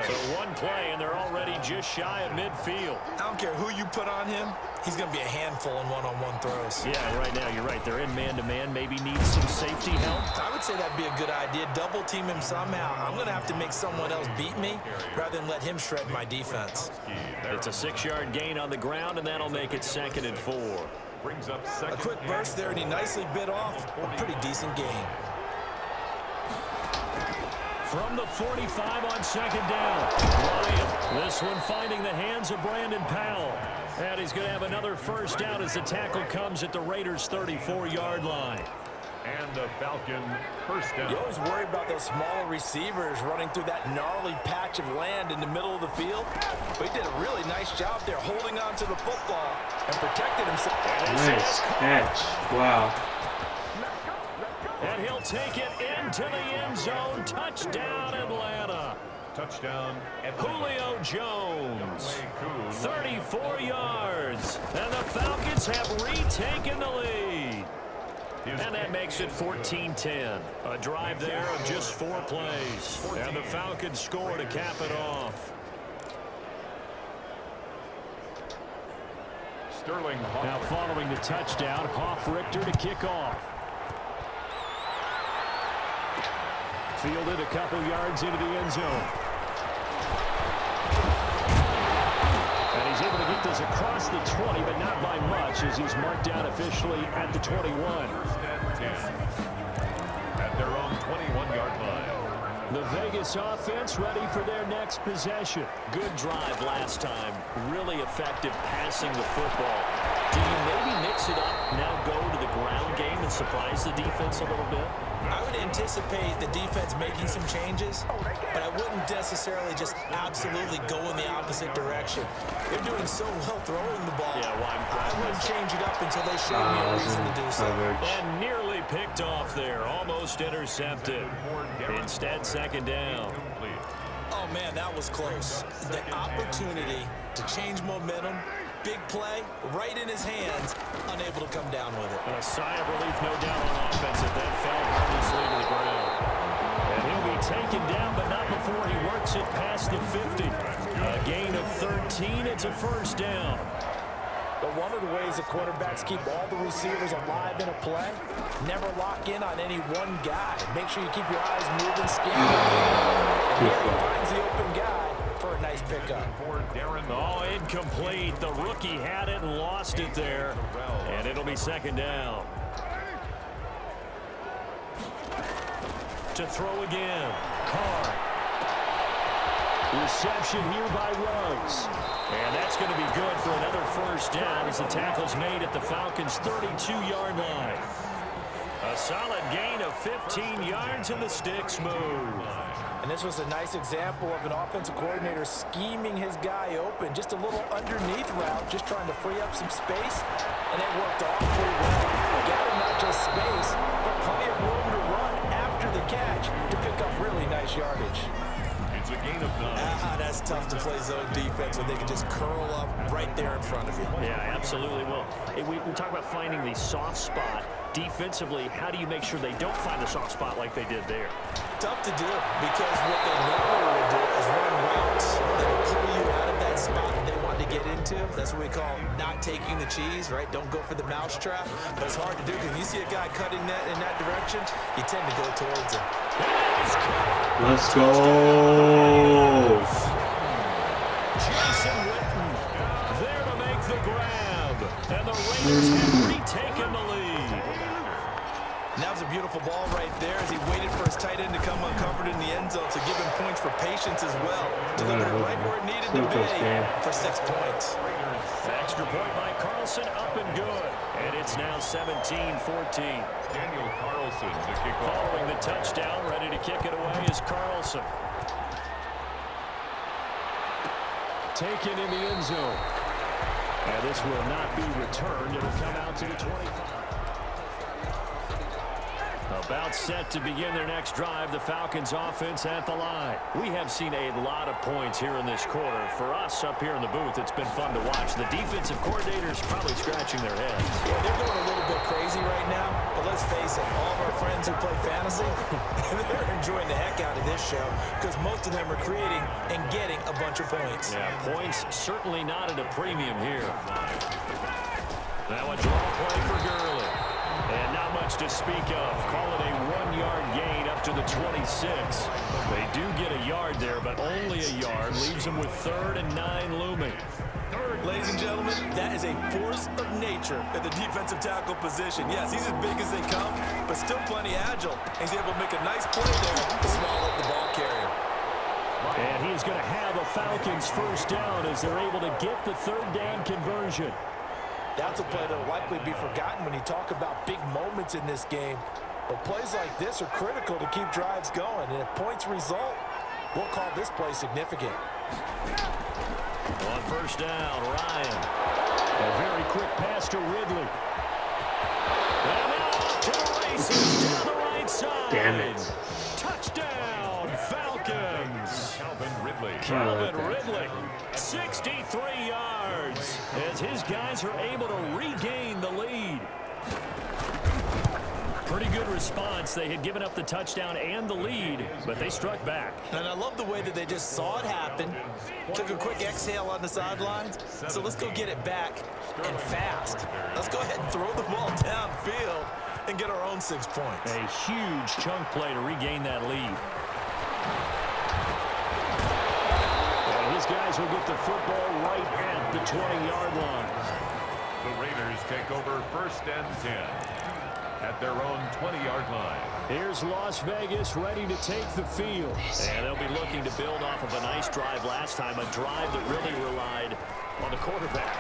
So one play, and they're already just shy of midfield. I don't care who you put on him. He's going to be a handful in one-on-one throws. Yeah, right now, you're right. They're in man-to-man. Maybe need some safety help. I would say that'd be a good idea. Double team him somehow. I'm going to have to make someone else beat me rather than let him shred my defense. It's a 6-yard gain on the ground, and that'll make it 2nd and 4. A quick burst there, and he nicely bit off a pretty decent gain. From the 45 on 2nd down. Ryan, this one finding the hands of Brandon Powell. And he's going to have another first down as the tackle comes at the Raiders' 34-yard line. And the Falcon first down. You always worry about those smaller receivers running through that gnarly patch of land in the middle of the field. But he did a really nice job there holding on to the football and protected himself. Nice catch. Wow. And he'll take it into the end zone. Touchdown, Atlanta. Touchdown, Julio Jones. 34 yards. And the Falcons have retaken the lead. And that makes it 14-10. A drive there of just 4 plays. And the Falcons score to cap it off. Sterling. Now following the touchdown, Hoff-Richter to kick off. Fielded a couple yards into the end zone. And he's able to get this across the 20, but not by much, as he's marked down officially at the 21. At their own 21-yard line. The Vegas offense ready for their next possession. Good drive last time. Really effective passing the football. Do you maybe mix it up, now go to the ground game and surprise the defense a little bit? I would anticipate the defense making some changes, but I wouldn't necessarily just absolutely go in the opposite direction. They're doing so well throwing the ball. Yeah, well, I wouldn't change it up until they showed me a reason to do so. And nearly picked off there. Almost intercepted. Instead, 2nd down. Oh, man, that was close. The opportunity to change momentum, big play, right in his hands, unable to come down with it. A sigh of relief, no doubt, on offense if that fell harmlessly to the ground. And he'll be taken down, but not before he works it past the 50. A gain of 13, it's a first down. But one of the ways the quarterbacks keep all the receivers alive in a play, never lock in on any one guy. Make sure you keep your eyes moving, scanning. And here he finds the open guy for a nice pickup. Oh, incomplete. The rookie had it and lost it there. And it'll be 2nd down. To throw again. Carr. Reception here by Ruggs. And that's going to be good for another first down as the tackle's made at the Falcons' 32-yard line. A solid gain of 15 yards and the sticks move. And this was a nice example of an offensive coordinator scheming his guy open. Just a little underneath route, just trying to free up some space. And it worked awfully well. Got him not just space, but plenty of room to run after the catch to pick up really nice yardage. It's a gain of 9. That's tough to play zone defense when they can just curl up right there in front of you. Yeah, absolutely will. Hey, we talk about finding the soft spot. Defensively, how do you make sure they don't find the soft spot like they did there? Tough to do because what they normally will do is run routes that will pull you out of that spot that they want to get into. That's what we call not taking the cheese, right? Don't go for the mousetrap. But it's hard to do because you see a guy cutting that in that direction, you tend to go towards him. Let's go. Jason Witten there to make the grab. And the Raiders have retaken the lead. That was a beautiful ball right there as he waited for his tight end to come uncovered in the end zone to give him points for patience as well. Delivered it right where it needed to be for 6 points. Extra point by Carlson, up and good. And it's now 17-14. Daniel Carlson to kick off. Following the touchdown, ready to kick it away is Carlson. Taken in the end zone. And this will not be returned. It'll come out to the 25. A About set to begin their next drive, the Falcons offense at the line. We have seen a lot of points here in this quarter. For us up here in the booth, it's been fun to watch. The defensive coordinators probably scratching their heads. Yeah, they're going a little bit crazy right now, but let's face it, all of our friends who play fantasy, they're enjoying the heck out of this show because most of them are creating and getting a bunch of points. Yeah, points certainly not at a premium here. Now a draw play for Gurley. And not much to speak of. Call it a 1-yard gain up to the 26. They do get a yard there, but only a yard. Leaves them with 3rd and 9 looming. Ladies and gentlemen, that is a force of nature at the defensive tackle position. Yes, he's as big as they come, but still plenty agile. He's able to make a nice play there to swallow up the ball carrier. And he's going to have a Falcons first down as they're able to get the 3rd down conversion. That's a play that will likely be forgotten when you talk about big moments in this game. But plays like this are critical to keep drives going. And if points result, we'll call this play significant. On first down, Ryan. A very quick pass to Ridley. And out to the races down the right side. Damn it. Touchdown, Falcons. Calvin Ridley, 63 yards as his guys are able to regain the lead. Pretty good response. They had given up the touchdown and the lead, but they struck back. And I love the way that they just saw it happen, took a quick exhale on the sidelines. So let's go get it back and fast. Let's go ahead and throw the ball downfield and get our own 6 points. A huge chunk play to regain that lead. His guys will get the football right at the 20-yard line. The Raiders take over 1st and 10 at their own 20-yard line. Here's Las Vegas ready to take the field. And they'll be looking to build off of a nice drive last time, a drive that really relied on the quarterback.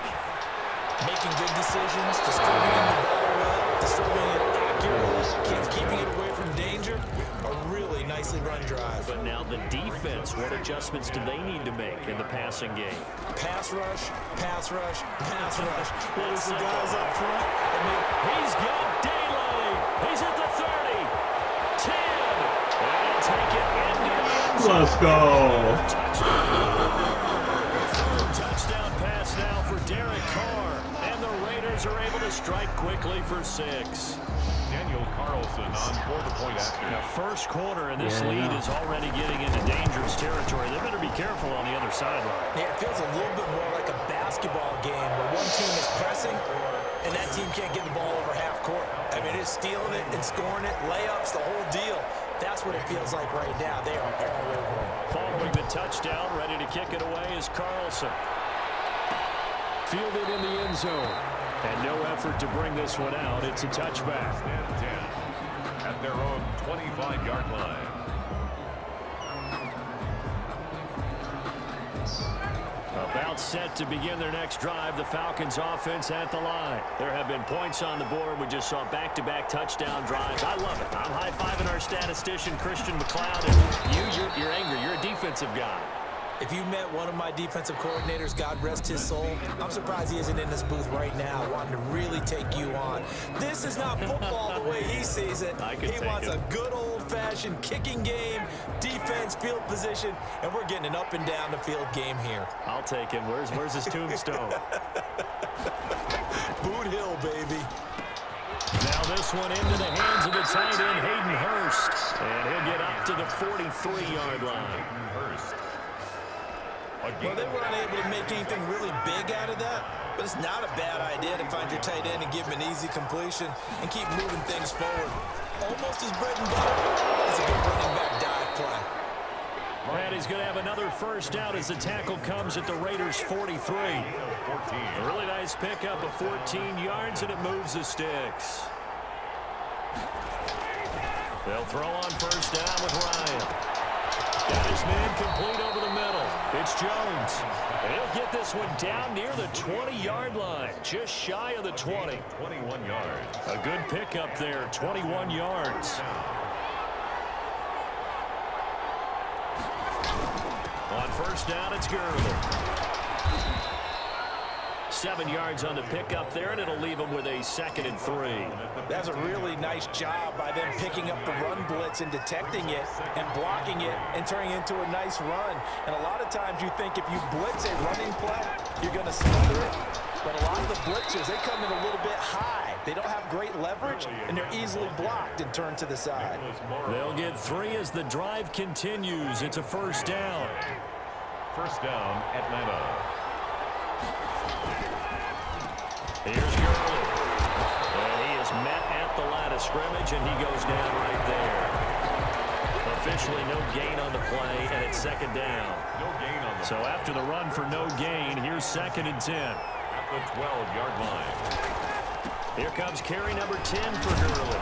Making good decisions, distributing the ball well, distributing it accurately, keeping it away from danger. A really nicely run drive. But now the defense, what adjustments do they need to make in the passing game? Pass rush, pass rush, pass rush. There's the guys up front. He's got daylight. He's at the 30, 10, and take it into the end zone. Let's go. Touchdown pass now for Derek Carr, and the Raiders are able to strike quickly for 6. Daniel Carlson on for the point after. Now, first quarter, and this lead is already getting into dangerous territory. They better be careful on the other sideline. Yeah, it feels a little bit more like a basketball game where one team is pressing and that team can't get the ball over half court. I mean, it's stealing it and scoring it, layups, the whole deal. That's what it feels like right now. They are all over it. Following the touchdown, ready to kick it away is Carlson. Fielded in the end zone. And no effort to bring this one out. It's a touchback. 10 at their own 25-yard line. About set to begin their next drive, the Falcons offense at the line. There have been points on the board. We just saw back-to-back touchdown drives. I love it. I'm high-fiving our statistician, Christian McLeod. And you're angry. You're a defensive guy. If you met one of my defensive coordinators, God rest his soul, I'm surprised he isn't in this booth right now wanting to really take you on. This is not football the way he sees it. He wants a good old-fashioned kicking game, defense, field position, and we're getting an up-and-down-the-field game here. I'll take him. Where's his tombstone? Boot Hill, baby. Now this one into the hands of the tight end, Hayden Hurst. And he'll get up to the 43-yard line. Hurst. Well, they weren't able to make anything really big out of that, but it's not a bad idea to find your tight end and give him an easy completion and keep moving things forward. Almost as bread and butter as a good running back dive play. And he's going to have another first down as the tackle comes at the Raiders' 43. A really nice pickup of 14 yards, and it moves the sticks. They'll throw on first down with Ryan. Got his man complete over the middle. It's Jones. And he'll get this one down near the 20-yard line, just shy of the 20. 21 yards. A good pickup there, 21 yards. On first down, it's Gurley. 7 yards on the pickup there, and it'll leave them with a 2nd and 3. That's a really nice job by them picking up the run blitz and detecting it and blocking it and turning it into a nice run. And a lot of times you think if you blitz a running play, you're going to smother it. But a lot of the blitzers, they come in a little bit high. They don't have great leverage, and they're easily blocked and turned to the side. They'll get 3 as the drive continues. It's a 1st down. 1st down, Atlanta. Here's Gurley. And he is met at the line of scrimmage, and he goes down right there. Officially no gain on the play, and it's 2nd down. No gain on the So after the run for no gain, here's 2nd and 10. at the 12-yard line. Here comes carry number 10 for Gurley.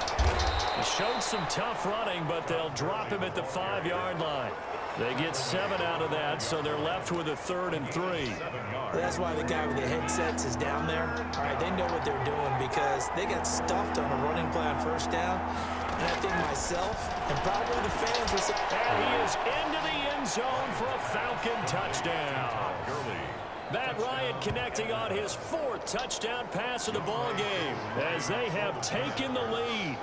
He showed some tough running, but they'll drop him at the 5-yard line. They get 7 out of that, so they're left with a 3rd and 3. That's why the guy with the headsets is down there. All right, they know what they're doing because they got stuffed on a running play on 1st down. And I think myself and probably the fans will say, and he is into the end zone for a Falcon touchdown. Matt Ryan connecting on his 4th touchdown pass of the ball game as they have taken the lead.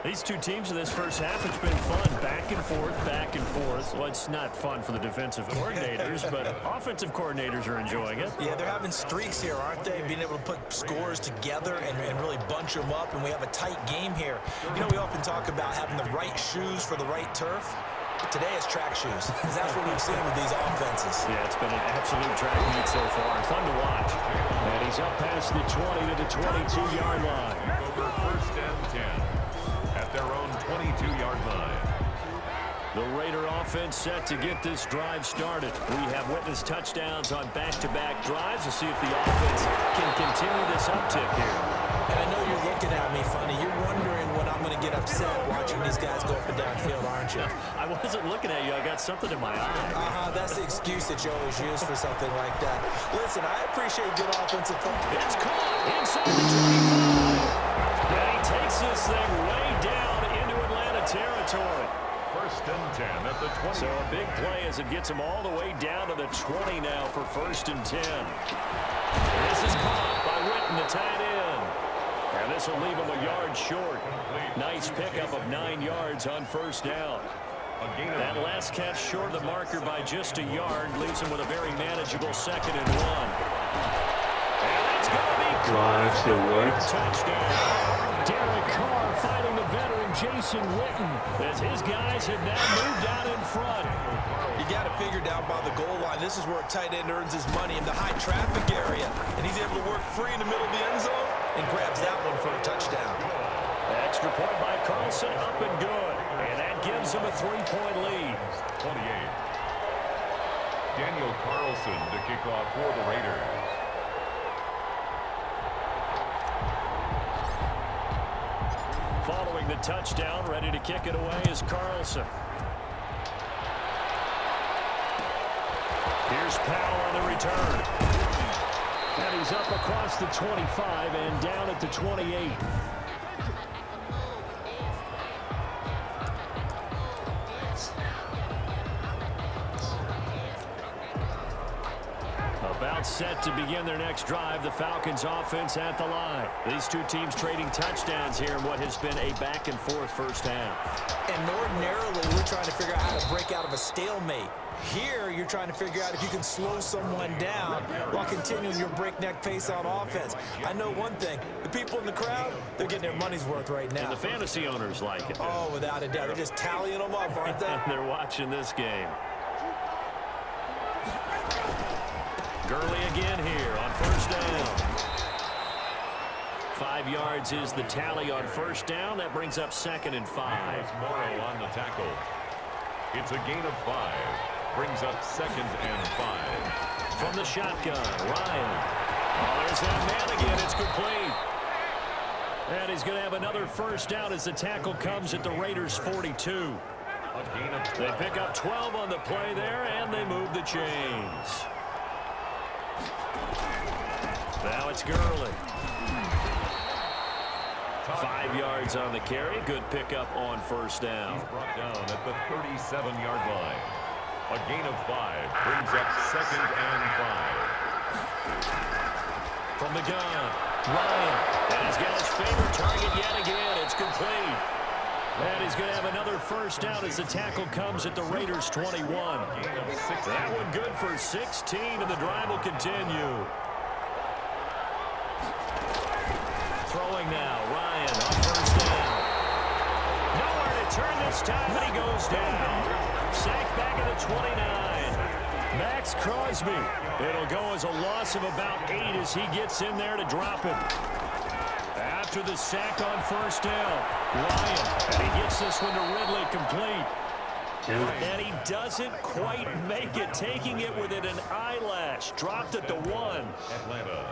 These two teams in this first half, it's been fun. Back and forth, back and forth. Well, it's not fun for the defensive coordinators, but offensive coordinators are enjoying it. Yeah, they're having streaks here, aren't they? Being able to put scores together and really bunch them up, and we have a tight game here. You know, we often talk about having the right shoes for the right turf. Today it's track shoes, because that's what we've seen with these offenses. Yeah, it's been an absolute track meet so far. Fun to watch. And he's up past the 20 to the 22-yard line. Over 1st and 10 at their own 22-yard line. The Raider offense set to get this drive started. We have witnessed touchdowns on back-to-back drives to see if the offense can continue this uptick here. And I know you're looking at me funny. You're wondering when I'm going to get upset watching these guys go up and down field, aren't you? I wasn't looking at you. I got something in my eye. That's the excuse that you always use for something like that. Listen, I appreciate good offensive play. It's caught inside the 25. And he takes this thing way down into Atlanta territory. 1st and 10 at the 20. So a big play as it gets him all the way down to the 20 now for 1st and 10. This is caught by Witten, the tight end. And this will leave him a yard short. Nice pickup of 9 yards on 1st down. That last catch short of the marker by just a yard leaves him with a very manageable 2nd and 1. And it's going to be Actually worked. touchdown. Derek Carr fighting the veteran Jason Witten as his guys have now moved out in front. You got it figured out by the goal line. This is where a tight end earns his money in the high traffic area. And he's able to work free in the middle of the end zone and grabs that one for a touchdown. Extra point by Carlson, up and good. And that gives him a 3-point lead. 28. Daniel Carlson to kick off for the Raiders. Following the touchdown, ready to kick it away is Carlson. Here's Powell on the return. And he's up across the 25 and down at the 28. About set to begin their next drive, the Falcons offense at the line. These two teams trading touchdowns here in what has been a back-and-forth first half. And ordinarily, we're trying to figure out how to break out of a stalemate. Here, you're trying to figure out if you can slow someone down while continuing your breakneck pace on offense. I know one thing. The people in the crowd, they're getting their money's worth right now. And the fantasy owners like it. Oh, without a doubt. They're just tallying them up, aren't they? They're watching this game. Gurley again here on 1st down. 5 yards is the tally on 1st down. That brings up 2nd and 5. Morrow on the tackle. It's a gain of 5. Brings up 2nd and 5. From the shotgun, Ryan. Oh, there's that man again. It's complete. And he's going to have another 1st down as the tackle comes at the Raiders' 42. A gain of 12. They pick up 12 on the play there, and they move the chains. Now it's Gurley. 5 yards on the carry. Good pickup on 1st down. He's brought down at the 37-yard line. A gain of 5 brings up 2nd and 5. from the gun. Ryan, and he's got his favorite target yet again. It's complete. And he's going to have another first down as the tackle comes at the Raiders' 21. That one good for 16, and the drive will continue. Throwing now, Ryan on first down. Nowhere to turn this time, and he goes down. Sacked back at the 29. Max Crosby. It'll go as a loss of about 8 as he gets in there to drop him. After the sack on first down, Ryan, and he gets this one to Ridley complete. And he doesn't quite make it, taking it within an eyelash. Dropped at the 1. Atlanta.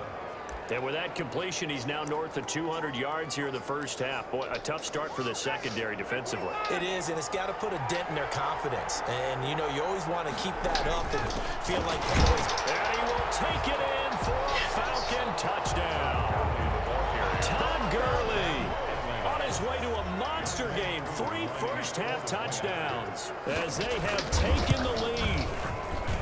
And with that completion, he's now north of 200 yards here in the first half. Boy, a tough start for the secondary defensively. It is, and it's got to put a dent in their confidence. And, you know, you always want to keep that up and feel like you always... And he will take it in for a Falcon touchdown. Todd Gurley on his way to a monster game. 3 first-half touchdowns as they have taken the lead.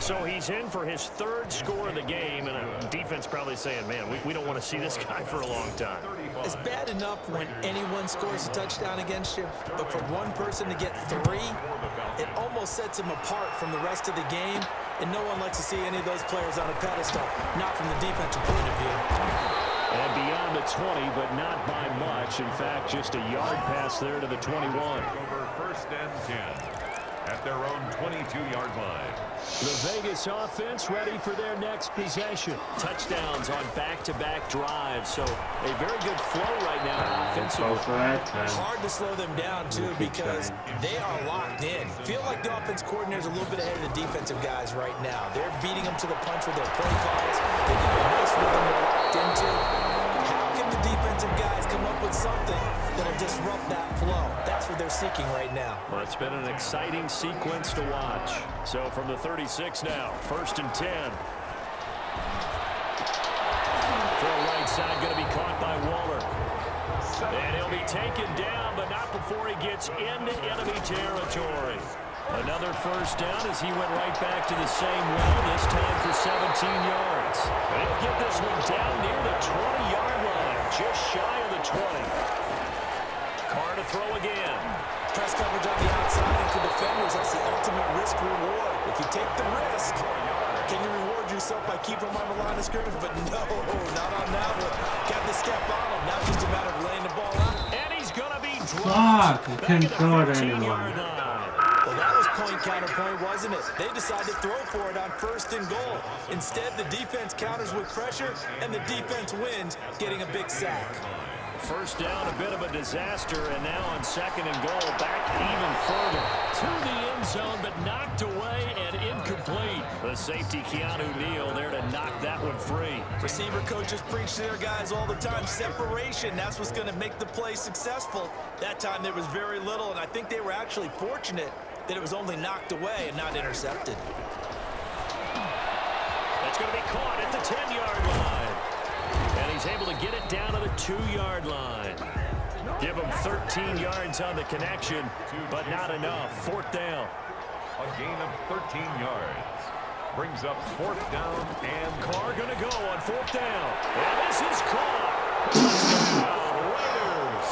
So he's in for his 3rd score of the game, and a defense probably saying, man, we don't want to see this guy for a long time. It's bad enough when anyone scores a touchdown against you, but for one person to get 3, it almost sets him apart from the rest of the game, and no one likes to see any of those players on a pedestal, not from the defensive point of view. And beyond the 20, but not by much. In fact, just a yard pass there to the 21. Over first and 10 at their own 22-yard line. The Vegas offense ready for their next possession. Touchdowns on back-to-back drives. So a very good flow right now offensively. Hard to slow them down, too, because they are locked in. Feel like the offense coordinator's a little bit ahead of the defensive guys right now. They're beating them to the punch with their play calls. They got a nice rhythm they're locked into. How can the defensive guys come up with something that'll disrupt that flow? That's what they're seeking right now. Well, it's been an exciting sequence to watch. So from the 36 now, 1st and 10. Throw right side, going to be caught by Waller. And he'll be taken down, but not before he gets into enemy territory. Another first down as he went right back to the same well, this time for 17 yards. And he'll get this one down near the 20-yard line, just shy of the 20. Carr to throw again. Press coverage on the outside, and for defenders, that's the ultimate risk-reward. If you take the risk, can you reward yourself by keeping them on the line of scrimmage? But no, not on that one. Got the step on him. Now just a matter of laying the ball out. And he's going to be dropped. I can't throw it anymore. Well, that was point counterpoint, wasn't it? They decided to throw for it on 1st and goal. Instead, the defense counters with pressure, and the defense wins, getting a big sack. First down, a bit of a disaster, and now on 2nd and goal, back even further to the end zone, but knocked away and incomplete. The safety, Keanu Neal, there to knock that one free. Receiver coaches preach to their guys all the time. Separation, that's what's going to make the play successful. That time there was very little, and I think they were actually fortunate that it was only knocked away and not intercepted. That's going to be caught at the 10-yard line. And he's able to get it down to the 2-yard line. Give him 13 yards on the connection, but not enough. 4th down. A gain of 13 yards. Brings up 4th down, and Carr going to go on 4th down. And this is caught. Touchdown, Raiders.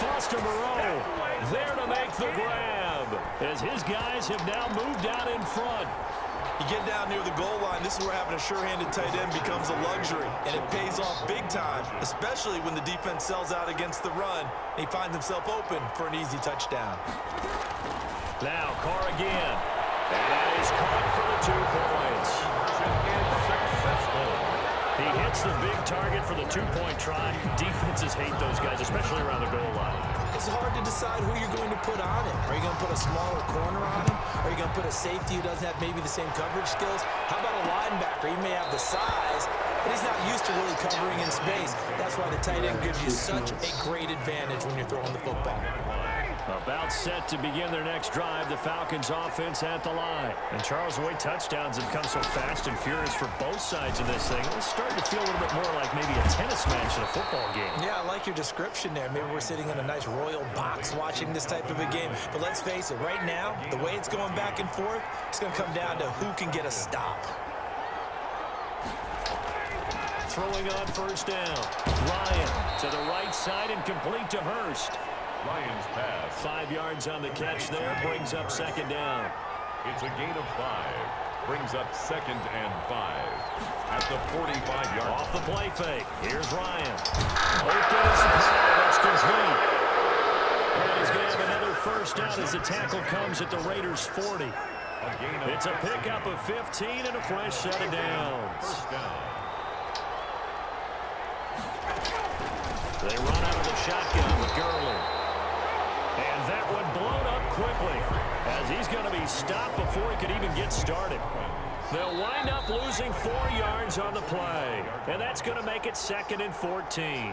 Foster Moreau there to make the grab, as his guys have now moved out in front. You get down near the goal line, this is where having a sure-handed tight end becomes a luxury, and it pays off big time, especially when the defense sells out against the run, and he finds himself open for an easy touchdown. Now Carr again, and he's caught for the 2 points. successful. He hits the big target for the 2-point try. Defenses hate those guys, especially around the goal line. It's hard to decide who you're going to put on him. Are you going to put a smaller corner on him? Are you going to put a safety who doesn't have maybe the same coverage skills? How about a linebacker? He may have the size, but he's not used to really covering in space. That's why the tight end gives you such a great advantage when you're throwing the football. About set to begin their next drive, the Falcons offense at the line. And Charles, the way touchdowns have come so fast and furious for both sides of this thing, it's starting to feel a little bit more like maybe a tennis match in a football game. Yeah, I like your description there. Maybe we're sitting in a nice royal box watching this type of a game. But let's face it, right now, the way it's going back and forth, it's going to come down to who can get a stop. throwing on first down. Ryan to the right side and complete to Hurst. Ryan's pass. 5 yards on the catch there, brings up second down. It's a gain of 5. Brings up 2nd and 5. At the 45-yard. Off the play fake. Here's Ryan. Open as the ball. That's complete. And he's going to have another first down as the tackle comes at the Raiders' 40. It's a pickup of 15 and a fresh set of downs. First down. They run out of the shotgun with Gurley. And that one blown up quickly as he's going to be stopped before he could even get started. They'll wind up losing 4 yards on the play. And that's going to make it 2nd and 14.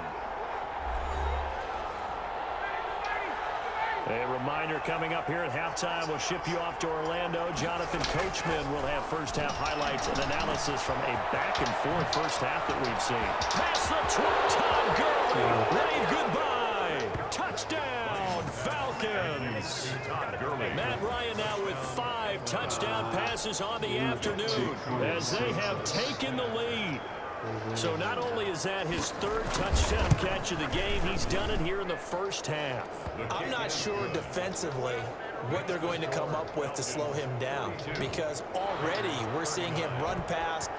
A reminder coming up here at halftime. We'll ship you off to Orlando. Jonathan Coachman will have first-half highlights and analysis from a back-and-forth first half that we've seen. Pass the 12-time Gurley. Wave goodbye. Touchdown, Falcons. Matt Ryan now with 5 touchdown passes on the afternoon as they have taken the lead. So not only is that his 3rd touchdown catch of the game, he's done it here in the first half. I'm not sure defensively what they're going to come up with to slow him down, because already we're seeing him run past,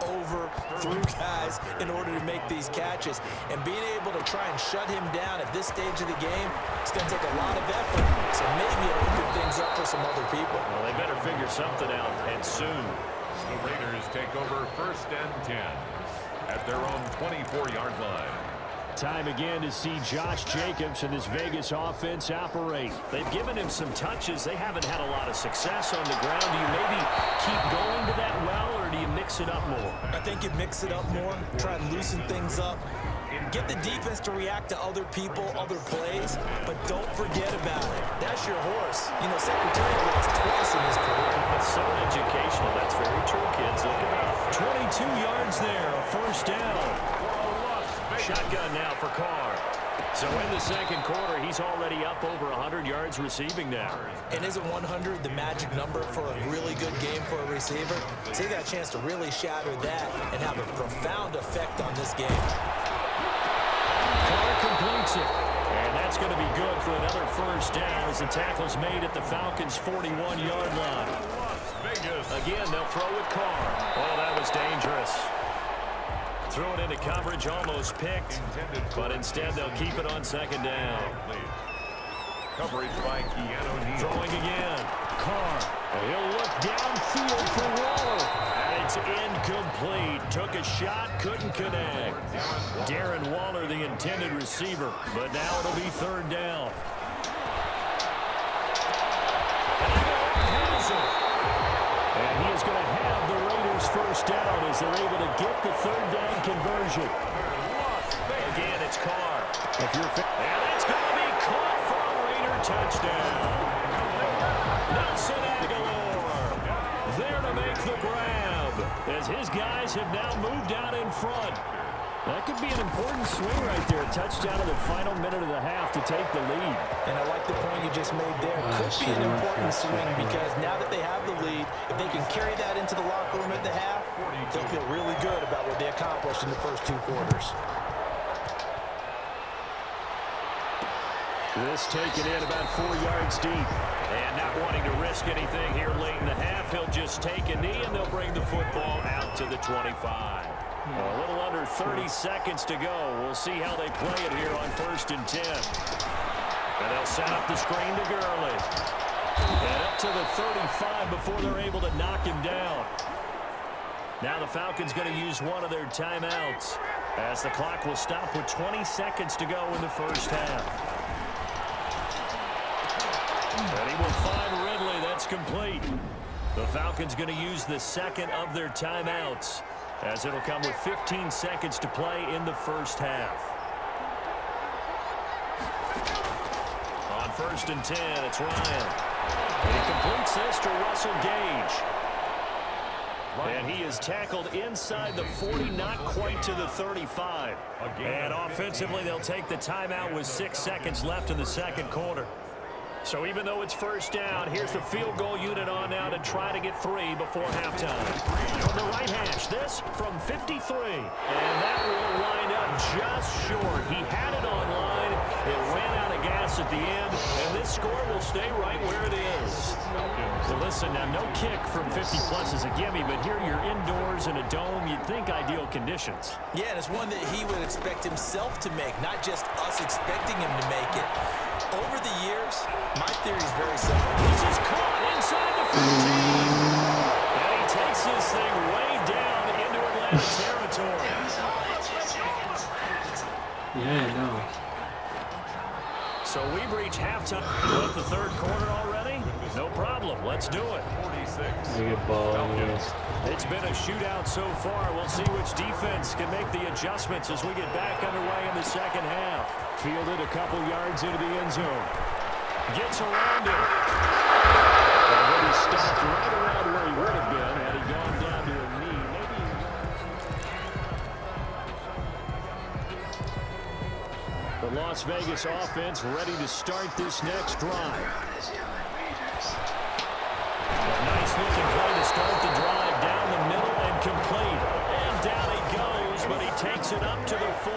over, through guys in order to make these catches. And being able to try and shut him down at this stage of the game, it's going to take a lot of effort. So maybe it'll open things up for some other people. Well, they better figure something out, and soon. The Raiders take over 1st and 10 at their own 24-yard line. Time again to see Josh Jacobs and this Vegas offense operate. They've given him some touches. They haven't had a lot of success on the ground. Do you maybe keep going to that well, or do you mix it up more? I think you mix it up more, try and loosen things up. Get the defense to react to other people, other plays, but don't forget about it. That's your horse. You know, Secretary lost twice in his career. That's so educational. That's very true, kids. Look at that. 22 yards there, a first down. Shotgun now for Carr. So in the second quarter, he's already up over 100 yards receiving now. And isn't 100 the magic number for a really good game for a receiver? So he got a chance to really shatter that and have a profound effect on this game. Carr completes it. And that's going to be good for another first down as the tackle's made at the Falcons' 41-yard line. Again, they'll throw with Carr. Oh, that was dangerous. Threw it into coverage, almost picked, but instead they'll keep it on second down. Coverage by Keanu Neal. Throwing again. Carr. He'll look downfield for Waller. And it's incomplete. Took a shot, couldn't connect. Darren Waller, the intended receiver, but now it'll be 3rd down. And he is going to have the Raiders first down as they're able to get the 3rd down conversion. Again, it's Carr. And it's going to be caught for a Raider touchdown. Nelson Aguilar there to make the grab as his guys have now moved out in front. That could be an important swing right there. A touchdown in the final minute of the half to take the lead. And I like the point you just made there. Could be an important swing because now that they have the lead, if they can carry that into the locker room at the half, they'll feel really good about what they accomplished in the first 2 quarters. This taken in about 4 yards deep. And not wanting to risk anything here late in the half, he'll just take a knee and they'll bring the football out to the 25. A little under 30 seconds to go. We'll see how they play it here on 1st and 10. And they'll set up the screen to Gurley. And up to the 35 before they're able to knock him down. Now the Falcons going to use one of their timeouts as the clock will stop with 20 seconds to go in the first half. And he will find Ridley. That's complete. The Falcons going to use the 2nd of their timeouts as it'll come with 15 seconds to play in the first half. On 1st and 10, it's Ryan. And he completes this to Russell Gage. And he is tackled inside the 40, not quite to the 35. And offensively, they'll take the timeout with 6 seconds left in the second quarter. So even though it's first down, here's the field goal unit on now to try to get 3 before halftime. From the right hash, this from 53. And that will wind up just short. He had it on line. It ran out of gas at the end, and this score will stay right where it is. So listen, now no kick from 50-plus is a gimme, but here you're indoors in a dome. You'd think ideal conditions. Yeah, and it's one that he would expect himself to make, not just us expecting him to make it. Over the years, my theory is very simple. This is caught inside the 15. And he takes this thing way down into Atlanta territory. Yeah, I know. So we've reached halftime of the third quarter already. No problem. Let's do it. 46. Good ball. It's been a shootout so far. We'll see which defense can make the adjustments as we get back underway in the second half. Fielded a couple yards into the end zone. Gets around it. And he stopped right around where he would have been had he gone down to a knee. Maybe. The Las Vegas offense ready to start this next drive. A nice looking play to start the drive down the middle and complete. And down he goes, but he takes it up to the 40.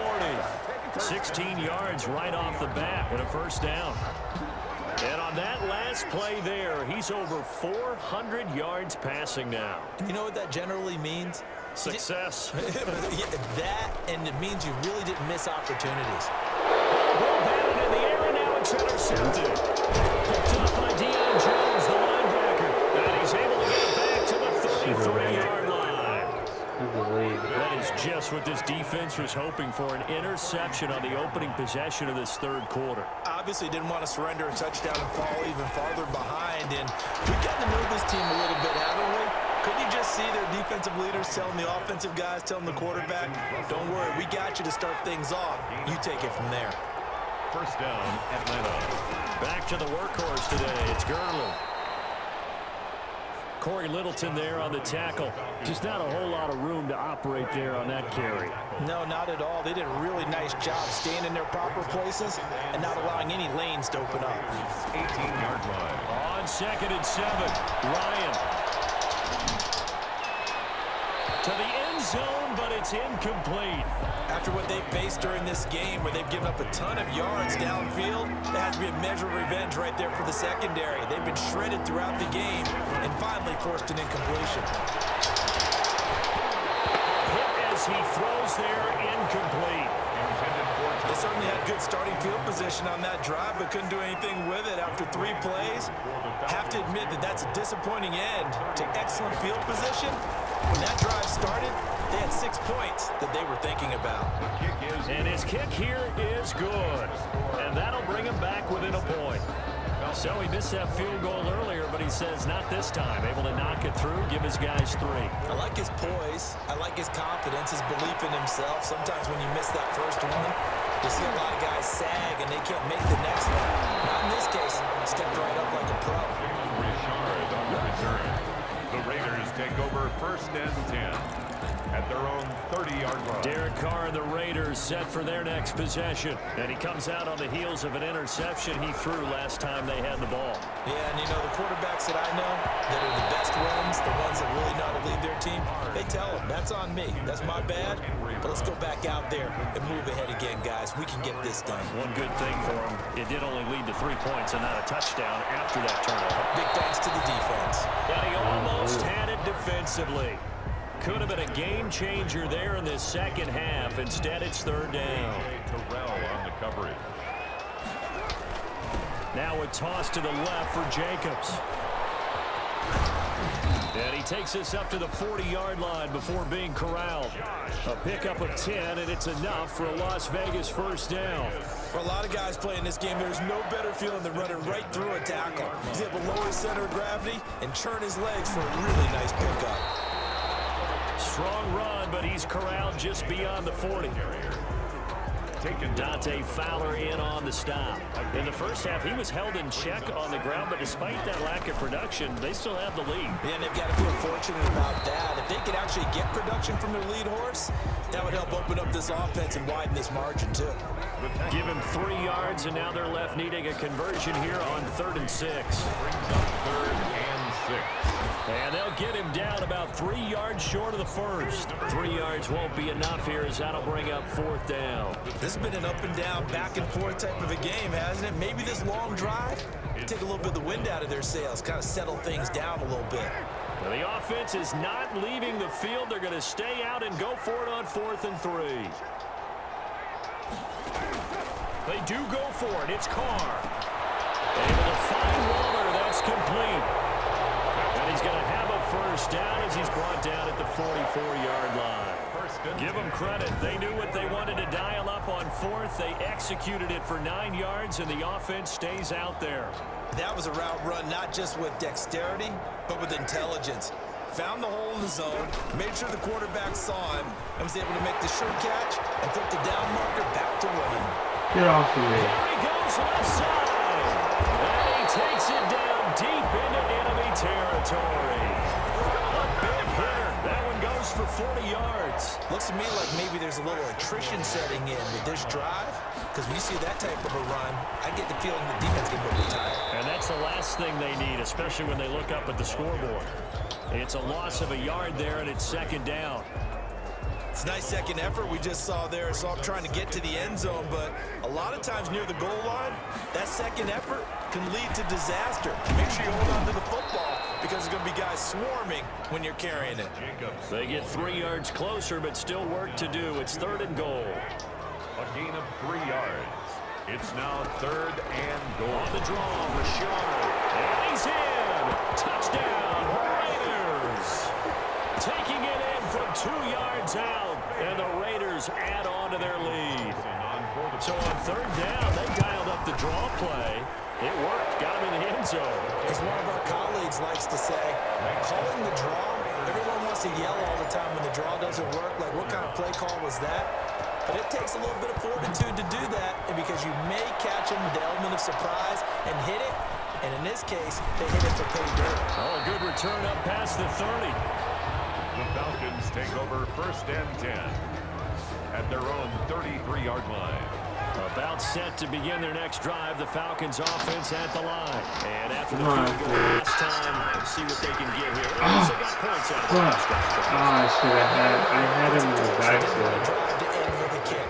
16 yards right off the bat and a first down. And on that last play there, he's over 400 yards passing now. You know what that generally means? Success. That, and it means you really didn't miss opportunities. Ball batted in the air, and now it's intercepted. Picked up by Deion Jones, the linebacker. And he's able to get it back to the 33-yard line. I believe. That is just what this defense was hoping for, an interception on the opening possession of this third quarter. Obviously didn't want to surrender a touchdown and fall even farther behind. And we've gotten to know this team a little bit, haven't we? Couldn't you just see their defensive leaders telling the offensive guys, telling the quarterback, don't worry, we got you to start things off. You take it from there. First down, Atlanta. Back to the workhorse today. It's Gurley. Corey Littleton there on the tackle. Just not a whole lot of room to operate there on that carry. No, not at all. They did a really nice job staying in their proper places and not allowing any lanes to open up. 18-yard line. On 2nd and 7, Ryan. To the end zone, but it's incomplete. After what they've faced during this game, where they've given up a ton of yards downfield, there has to be a measure of revenge right there for the secondary. They've been shredded throughout the game and finally forced an incompletion. Hit as he throws there, incomplete. They certainly had good starting field position on that drive, but couldn't do anything with it after 3 plays. Have to admit that that's a disappointing end to excellent field position. When that drive started, they had 6 points that they were thinking about. And his kick here is good. And that'll bring him back within a point. So he missed that field goal earlier, but he says not this time. Able to knock it through, give his guys 3. I like his poise. I like his confidence, his belief in himself. Sometimes when you miss that first one, you see a lot of guys sag and they can't make the next one. Not in this case. Stepped right up like a pro. Richard on the return. The Raiders take over 1st and 10 at their own 30-yard line. Derek Carr and the Raiders set for their next possession. And he comes out on the heels of an interception he threw last time they had the ball. Yeah, and you know, the quarterbacks that I know that are the best ones, the ones that really know how to lead their team, they tell them, that's on me. That's my bad. But let's go back out there and move ahead again, guys. We can get this done. One good thing for him, it did only lead to 3 points and not a touchdown after that turnover. Big thanks to the defense. And he almost had it defensively. Could have been a game changer there in this second half. Instead, it's 3rd down. Terrell on the coverage. Now a toss to the left for Jacobs. And he takes this up to the 40-yard line before being corralled. A pickup of 10, and it's enough for a Las Vegas first down. For a lot of guys playing this game, there's no better feeling than running right through a tackle. He's able to lower his center of gravity and churn his legs for a really nice pickup. Strong run, but he's corralled just beyond the 40. Dante Fowler in on the stop. In the first half, he was held in check on the ground, but despite that lack of production, they still have the lead. Yeah, and they've got to feel fortunate about that. If they could actually actually get production from their lead horse, that would help open up this offense and widen this margin too. Give him 3 yards, and now they're left needing a conversion here on 3rd and 6. Brings up 3rd and 6. And they'll get him down about 3 yards short of the first. 3 yards won't be enough here as that'll bring up 4th down. This has been an up and down, back and forth type of a game, hasn't it? Maybe this long drive take a little bit of the wind out of their sails, kind of settle things down a little bit. Well, the offense is not leaving the field. They're going to stay out and go for it on 4th and 3. They do go for it. It's Carr. Able to find Waller. That's complete. And he's going to have a first down as he's brought down at the 44-yard line. Give them credit. They knew what they wanted to dial up on 4th. They executed it for 9 yards, and the offense stays out there. That was a route run not just with dexterity, but with intelligence. Found the hole in the zone, made sure the quarterback saw him, and was able to make the sure catch and flip the down marker back to run. Get off of me. There he goes left side. And he takes it down deep into enemy territory. A big hitter. That one goes for 40 yards. Looks to me like maybe there's a little attrition setting in with this drive, because when you see that type of a run, I get the feeling the defense can be tired. And that's the last thing they need, especially when they look up at the scoreboard. It's a loss of a yard there, and it's 2nd down. It's a nice second effort we just saw there. So I'm trying to get to the end zone, but a lot of times near the goal line, that second effort can lead to disaster. Make sure you hold on to the football because there's going to be guys swarming when you're carrying it. They get 3 yards closer, but still work to do. It's 3rd and goal. A gain of 3 yards. It's now 3rd and goal. On the draw, Rashard. And he's in. Touchdown, Raiders. Taking it in from 2 yards out, and the Raiders add on to their lead. So on 3rd down, they dialed up the draw play. It worked. Got him in the end zone. As one of our colleagues likes to say, calling the draw, everyone wants to yell all the time when the draw doesn't work. Like, what kind of play call was that? But it takes a little bit of fortitude to do that, and because you may catch them with the element of surprise and hit it. And in this case, they hit it for pay dirt. Oh, a good return up past the 30. The Falcons take over 1st and 10 at their own 33-yard line. About set to begin their next drive. The Falcons offense at the line. And after the field goal last time, let's see what they can get here. They got points out of that. I had him in the backfield. Drive to end with a kick.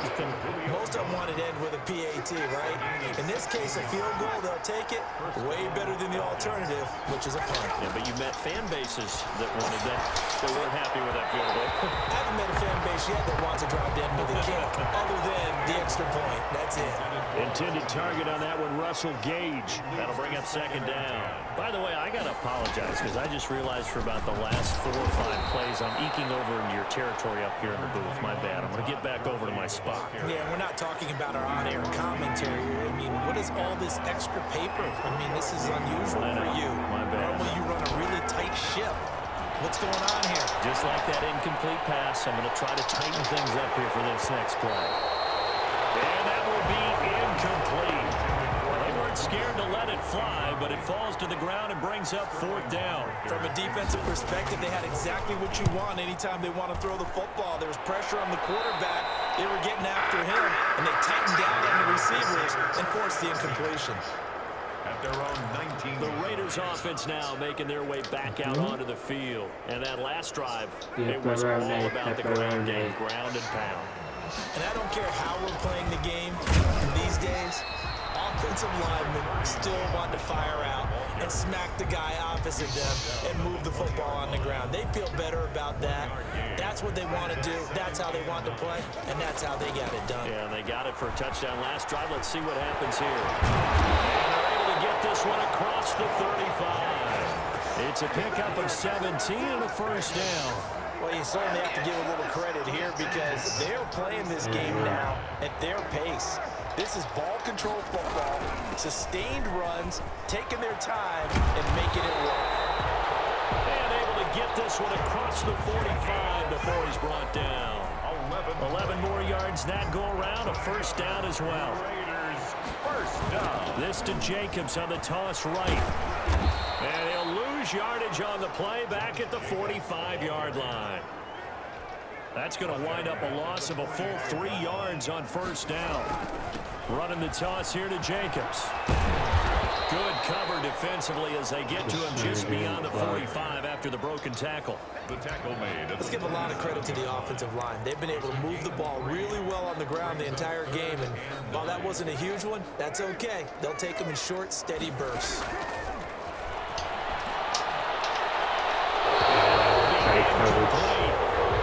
Most of them wanted to end with a PAT, right? In this case, a field goal, they'll take it. Way better than the alternative, which is a punt. Yeah, but you met fan bases that wanted that. They weren't happy with that field goal. I haven't met a fan base yet that wants to drive to end with a kick, other than the extra point. That's it. Intended target on that one, Russell Gage. That'll bring up 2nd down. By the way, I got to apologize because I just realized for about the last 4 or 5 plays, I'm eking over into your territory up here in the booth. My bad. I'm going to get back over to my spot. Yeah, we're not talking about our on-air commentary. I mean, what is all this extra paper? I mean, this is unusual for you. My bad. Normally you run a really tight ship. What's going on here? Just like that incomplete pass, I'm going to try to tighten things up here for this next play. And that will be incomplete. Well, they weren't scared to let it fly, but it falls to the ground and brings up 4th down. From a defensive perspective, they had exactly what you want anytime they want to throw the football. There was pressure on the quarterback. They were getting after him, and they tightened down on the receivers and forced the incompletion. At their own 19. The Raiders offense now making their way back out onto the field. And that last drive, it was all about the ground game, ground and pound. And I don't care how we're playing the game these days, offensive linemen still want to fire out and smack the guy opposite them and move the football on the ground. They feel better about that. That's what they want to do. That's how they want to play, and that's how they got it done. Yeah, and they got it for a touchdown last drive. Let's see what happens here. And they're able to get this one across the 35. It's a pickup of 17 and a first down. Well, you certainly have to give a little credit here because they're playing this game now at their pace. This is ball control football, sustained runs, taking their time and making it work. And able to get this one across the 45 before he's brought down. 11 more yards that go around, a first down as well. Raiders first down. This to Jacobs on the toss right. And he'll lose yardage on the play back at the 45-yard line. That's going to wind up a loss of a full 3 yards on first down. Running the toss here to Jacobs. Good cover defensively as they get to him just beyond the 45 after the broken tackle. The tackle made. Let's give a lot of credit to the offensive line. They've been able to move the ball really well on the ground the entire game, and while that wasn't a huge one, that's okay. They'll take them in short, steady bursts.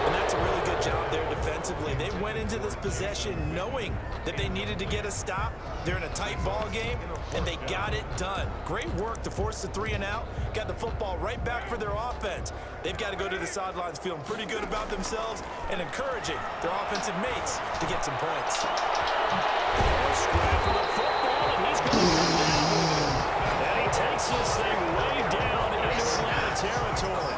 And that's a really good job there defensively. They went into this possession knowing that they needed to get a stop. They're in a tight ball game, and they got it done. Great work to force the 3 and out. Got the football right back for their offense. They've got to go to the sidelines feeling pretty good about themselves and encouraging their offensive mates to get some points. Scrap for the football, and he's going to come down. And he takes this thing way down into Atlanta territory.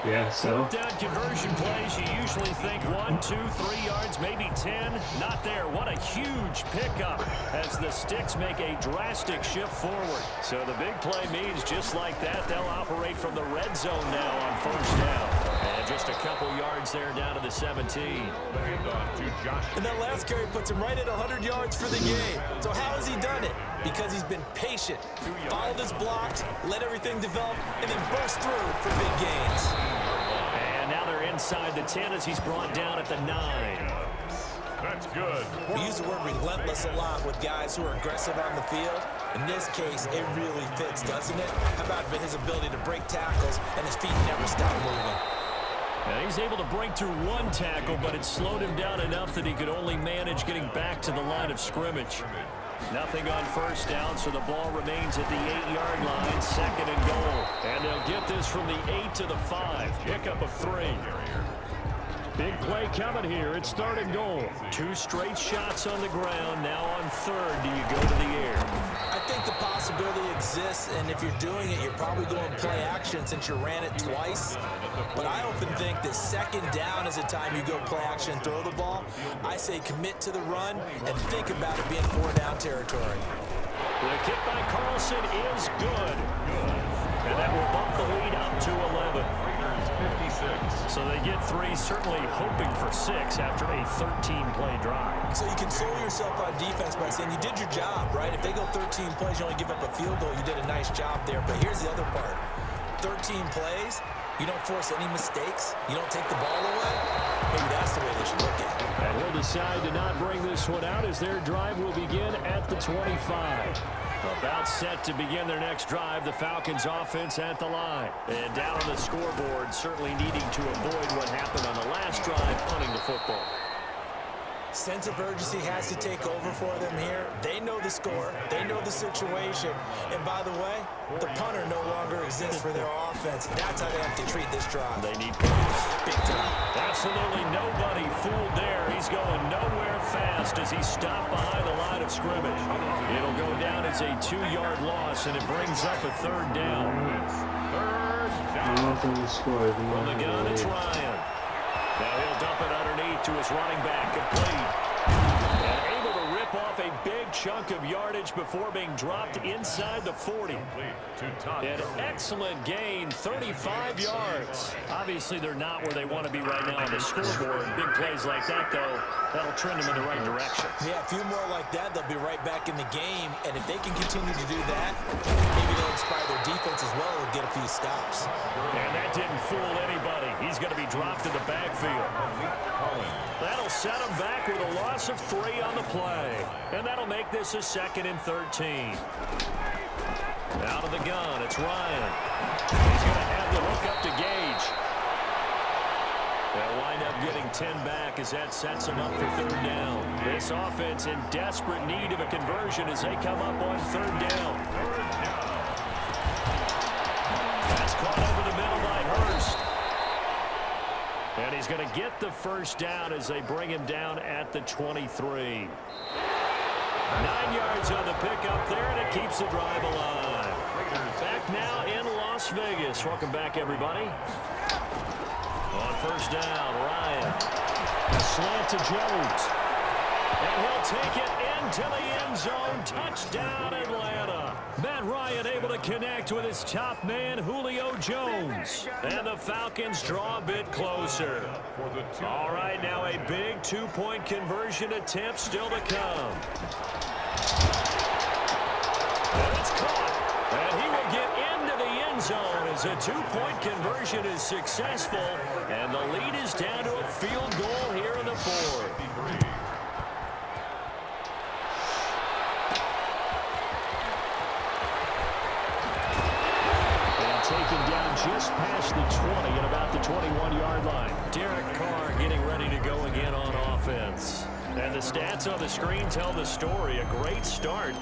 Yeah, so. Down conversion plays, you usually think 1, 2, 3 yards, maybe 10. Not there. What a huge pickup as the Sticks make a drastic shift forward. So the big play means just like that, they'll operate from the red zone now on first down. And just a couple yards there down to the 17. And that last carry puts him right at 100 yards for the game. So how has he done it? Because he's been patient, followed his blocks, let everything develop, and then burst through for big gains. And now they're inside the 10 as he's brought down at the 9. That's good. We use the word relentless a lot with guys who are aggressive on the field. In this case, it really fits, doesn't it? How about his ability to break tackles and his feet never stop moving? Now he's able to break through 1 tackle, but it slowed him down enough that he could only manage getting back to the line of scrimmage. Nothing on first down, so the ball remains at the 8-yard line, 2nd and goal. And they'll get this from the 8 to the 5. Pickup of 3. Big play coming here. It's 3rd and goal. 2 straight shots on the ground. Now on 3rd, do you go to the air? I think the possibility exists, and if you're doing it, you're probably going play action since you ran it twice. But I often think that 2nd down is the time you go play action and throw the ball. I say commit to the run and think about it being 4-down territory. The kick by Carlson is good. And that will bump the lead up to 11. 56. So they get 3, certainly hoping for 6 after a 13-play drive. So you console yourself on defense by saying you did your job, right? If they go 13 plays, you only give up a field goal, you did a nice job there. But here's the other part. 13 plays, you don't force any mistakes, you don't take the ball away. Maybe that's the way they should look at it. And he'll decide to not bring this one out as their drive will begin at the 25. About set to begin their next drive, the Falcons offense at the line. And down on the scoreboard, certainly needing to avoid what happened on the last drive, punting the football. Sense of urgency has to take over for them here. They know the score. They know the situation. And by the way, the punter no longer exists for their offense. That's how they have to treat this drive. They need points. Big time. Absolutely nobody fooled there. He's going nowhere fast as he's stopped behind the line of scrimmage. It'll go down as a 2-yard loss, and it brings up a 3rd down. From the gun, it's Ryan. Now he'll dump it underneath to his running back, complete. And able to rip off a big chunk of yardage before being dropped inside the 40. An excellent gain, 35 yards. Obviously, they're not where they want to be right now on the scoreboard. Big plays like that, though, that'll trend them in the right direction. Yeah, a few more like that, they'll be right back in the game. And if they can continue to do that, maybe they'll inspire their defense as well and get a few stops. And that didn't fool anybody. He's going to be dropped in the backfield. That'll set him back with a loss of 3 on the play. And that'll make this a 2nd and 13. Out of the gun, it's Ryan. He's going to have the hook up to Gage. They'll wind up getting 10 back as that sets them up for 3rd down. This offense in desperate need of a conversion as they come up on 3rd down. That's caught over the middle by Hurst. And he's going to get the 1st down as they bring him down at the 23. 9 yards on the pickup there, and it keeps the drive alive. Back now in Las Vegas. Welcome back, everybody. On 1st down, Ryan. A slant to Jones. And he'll take it into the end zone. Touchdown, Atlanta. Matt Ryan able to connect with his top man, Julio Jones. And the Falcons draw a bit closer. All right, now a big two-point conversion attempt still to come. And it's caught. And he will get into the end zone as a two-point conversion is successful. And the lead is down to a field goal here in the fourth. Taken down just past the 20 at about the 21-yard line. Derek Carr getting ready to go again on offense. And the stats on the screen tell the story. A great start.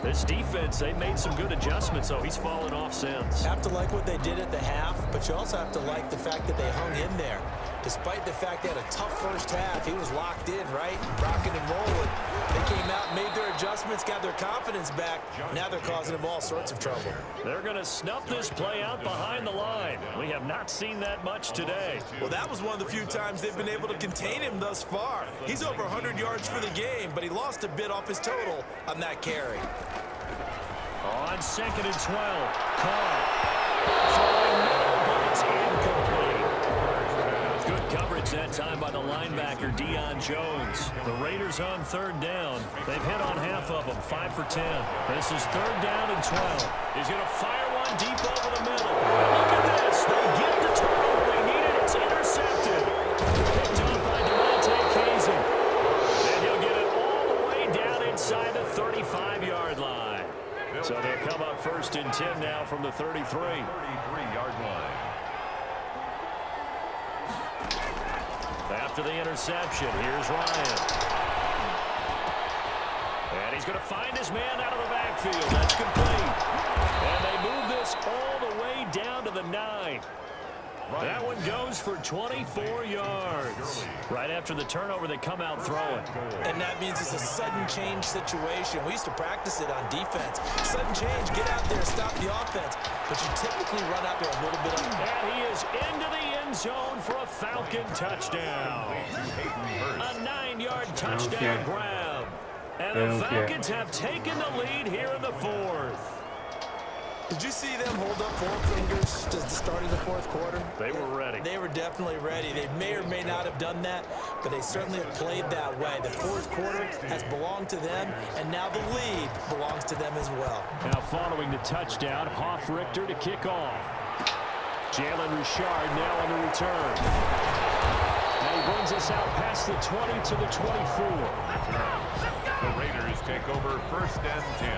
This defense, they made some good adjustments, so he's fallen off since. Have to like what they did at the half, but you also have to like the fact that they hung in there. Despite the fact they had a tough first half, he was locked in, right? Rocking and rolling. They came out, made their adjustments, got their confidence back. Now they're causing him all sorts of trouble. They're going to snuff this play out behind the line. We have not seen that much today. Well, that was one of the few times they've been able to contain him thus far. He's over 100 yards for the game, but he lost a bit off his total on that carry. On 2nd and 12, Carr throwing middle, but it's incomplete. Good coverage that time by the linebacker, Deion Jones. The Raiders on 3rd down. They've hit on half of them, 5 for 10. This is 3rd down and 12. He's going to fire one deep over the middle. Look at this. They get the turnover they needed. It's intercepted. Picked up by Devontae Kazin. And he'll get it all the way down inside the 35-yard line. So they'll come up 1st and 10 now from the 33. 33-yard line. After the interception, here's Ryan. And he's going to find his man out of the backfield. That's complete. And they move this all the way down to the 9. That one goes for 24 yards. Right after the turnover, they come out throwing. And that means it's a sudden change situation. We used to practice it on defense. Sudden change, get out there, stop the offense. But you typically run out there a little bit. And he is into the end zone for a Falcon touchdown. A 9-yard touchdown grab. And the Falcons have taken the lead here in the 4th. Did you see them hold up 4 fingers at the start of the 4th quarter? They were ready. They were definitely ready. They may or may not have done that, but they certainly have played that way. The 4th quarter has belonged to them, and now the lead belongs to them as well. Now following the touchdown, Hoff-Richter to kick off. Jalen Richard now on the return. And he brings us out past the 20 to the 24. The Raiders take over 1st and 10.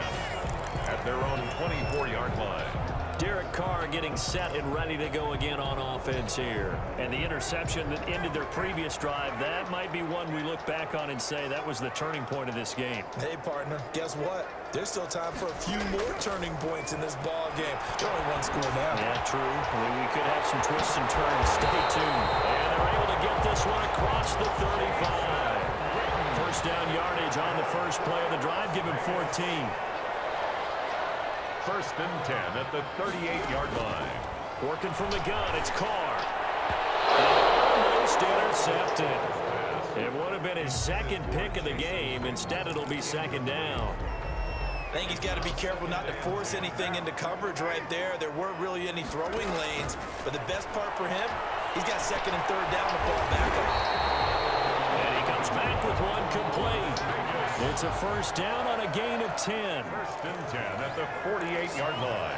At their own 24-yard line. Derek Carr getting set and ready to go again on offense here. And the interception that ended their previous drive, that might be one we look back on and say that was the turning point of this game. Hey, partner, guess what? There's still time for a few more turning points in this ball game. There's only one score now. Yeah, true. I mean, we could have some twists and turns. Stay tuned. And they're able to get this one across the 35. First down yardage on the first play of the drive, give him 14. 1st and 10 at the 38-yard line. Working from the gun, it's Carr. Almost intercepted. It would have been his 2nd pick of the game. Instead, it'll be 2nd down. I think he's got to be careful not to force anything into coverage right there. There weren't really any throwing lanes, but the best part for him, he's got 2nd and 3rd down to fall back on. And he comes back with one complete. It's a 1st down on a gain of 10. 1st and 10 at the 48-yard line.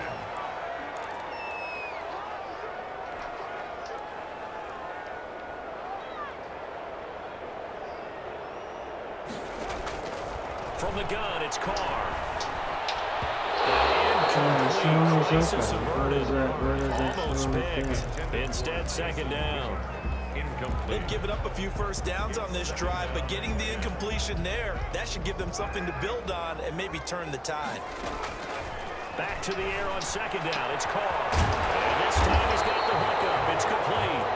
From the gun, it's Carr. Incomplete. Crisis averted. Almost picked. Instead, 2nd down. They've given up a few first downs on this drive, but getting the incompletion there, that should give them something to build on and maybe turn the tide. Back to the air on 2nd down. It's Carr. And this time he's got the hook up. It's complete.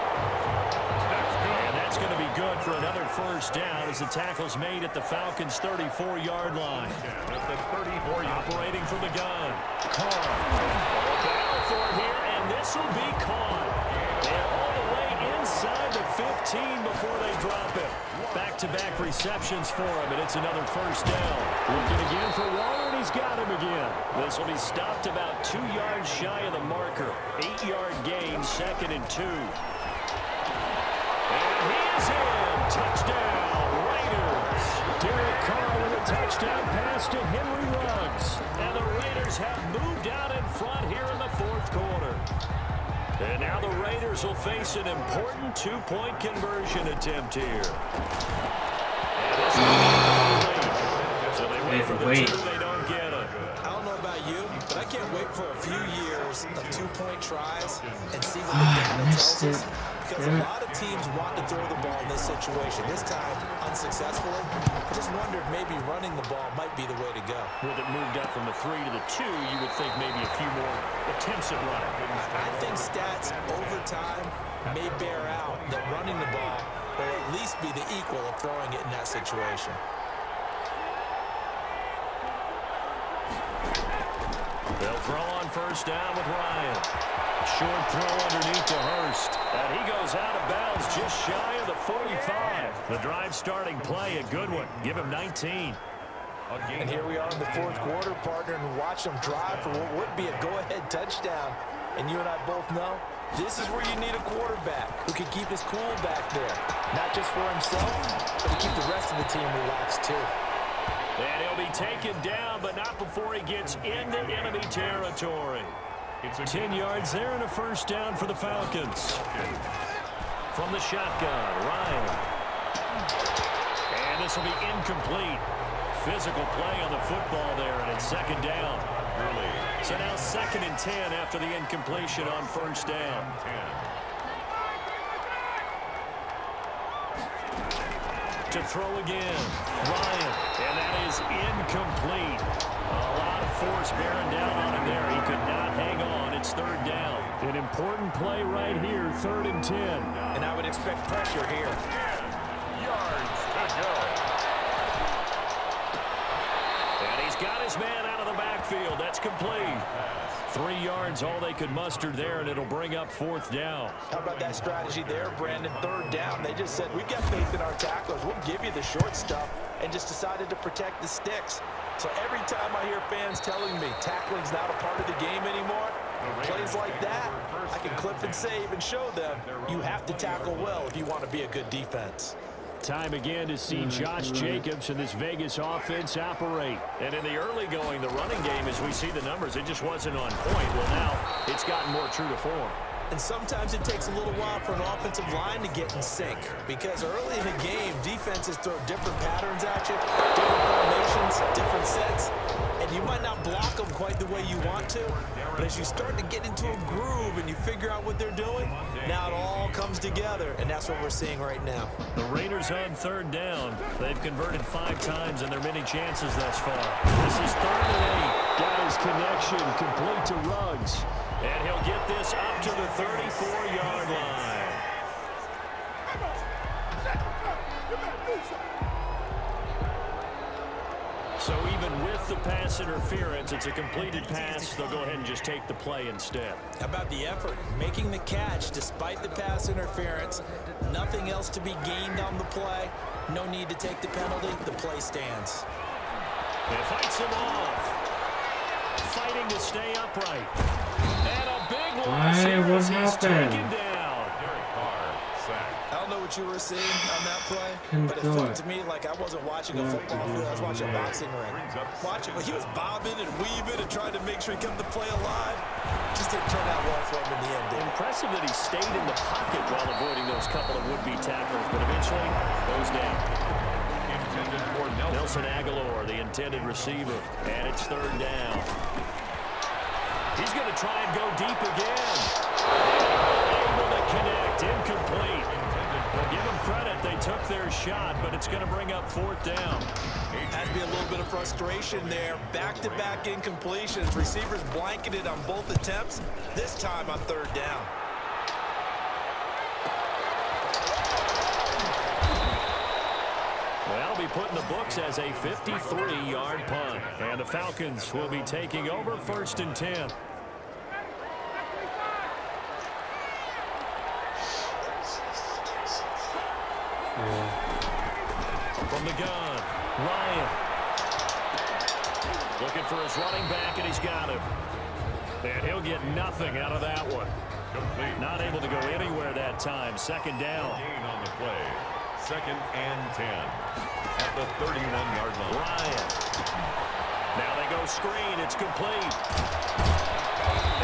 And that's going to be good for another 1st down as the tackle's made at the Falcons' 34-yard line. At the 34-yard operating from the gun. Carr. Battle for it here, and this will be caught. And all the way inside the 15 before they drop it. Back-to-back receptions for him, and it's another 1st down. Looking again for Waller, and he's got him again. This will be stopped about 2 yards shy of the marker. 8-yard gain, 2nd and 2. And he is in. Touchdown, Raiders. Derek Carr with a touchdown pass to Henry Ruggs. And the Raiders have moved out in front here in the 4th quarter. And now the Raiders will face an important 2-point conversion attempt here. So they wait for the 2, they don't get it. I don't know about you, but I can't wait for a few years of 2-point tries and see what the data tells us. Because a lot of teams want to throw the ball in this situation. This time, unsuccessfully. I just wonder if maybe running the ball might be the way to go. With it moved up from the 3 to the 2, you would think maybe a few more attempts at running. I think stats over time may bear out that running the ball will at least be the equal of throwing it in that situation. They'll throw on 1st down with Ryan. Short throw underneath to Hurst. And he goes out of bounds just shy of the 45. The drive starting play, a good one. Give him 19. And here we are in the 4th quarter, partner, and watch them drive for what would be a go-ahead touchdown. And you and I both know this is where you need a quarterback who can keep his cool back there. Not just for himself, but to keep the rest of the team relaxed too. And he'll be taken down, but not before he gets into enemy territory. 10 yards there and a 1st down for the Falcons. From the shotgun, Ryan. And this will be incomplete. Physical play on the football there, and it's 2nd down. So now 2nd and 10 after the incompletion on 1st down. To throw again, Ryan, and that is incomplete. A lot of force bearing down on him there. He could not hang on. It's 3rd down. An important play right here, 3rd and 10. And I would expect pressure here. 10 yards to go. And he's got his man out of the backfield. That's complete. 3 yards, all they could muster there, and it'll bring up 4th down. How about that strategy there, Brandon? 3rd down. They just said, we've got faith in our tacklers. We'll give you the short stuff, and just decided to protect the sticks. So every time I hear fans telling me tackling's not a part of the game anymore, plays like that, I can clip and save and show them you have to tackle well if you want to be a good defense. Time again to see Josh Jacobs and this Vegas offense operate. And in the early going, the running game, as we see the numbers, it just wasn't on point. Well, now it's gotten more true to form. And sometimes it takes a little while for an offensive line to get in sync, because early in the game, defenses throw different patterns at you, different formations, different sets, and you might not block them quite the way you want to, but as you start to get into a groove and you figure out what they're doing, now it all comes together, and that's what we're seeing right now. The Raiders on 3rd down. They've converted 5 times in their many chances thus far. This is 3rd and 8. Got his connection complete to Ruggs. And he'll get this up to the 34-yard line. So even with the pass interference, it's a completed pass. They'll go ahead and just take the play instead. How about the effort? Making the catch despite the pass interference. Nothing else to be gained on the play. No need to take the penalty. The play stands. It fights him off. Fighting to stay upright. And a big loss here as he's taken down. Derek Carr sacked. I don't know what you were seeing on that play, but it felt to me like I wasn't watching a football field. I was watching a boxing ring. Watching, he was bobbing and weaving and trying to make sure he kept the play alive. Just didn't turn out well for him in the end, did it? Impressive that he stayed in the pocket while avoiding those couple of would-be tacklers, but eventually goes down. Intended for Nelson Aguilar, the intended receiver, and it's 3rd down. He's going to try and go deep again. Able to connect, incomplete. Give them credit, they took their shot, but it's going to bring up 4th down. Had to be a little bit of frustration there. Back-to-back incompletions. Receivers blanketed on both attempts, this time on 3rd down. Well, be put in the books as a 53-yard punt. And the Falcons will be taking over 1st and 10. From the gun, Ryan. Looking for his running back, and he's got him. And he'll get nothing out of that one. Complete. Not able to go anywhere that time. Second down. Gain on the play. 2nd and 10 at the 31-yard line. Ryan. Now they go screen. It's complete.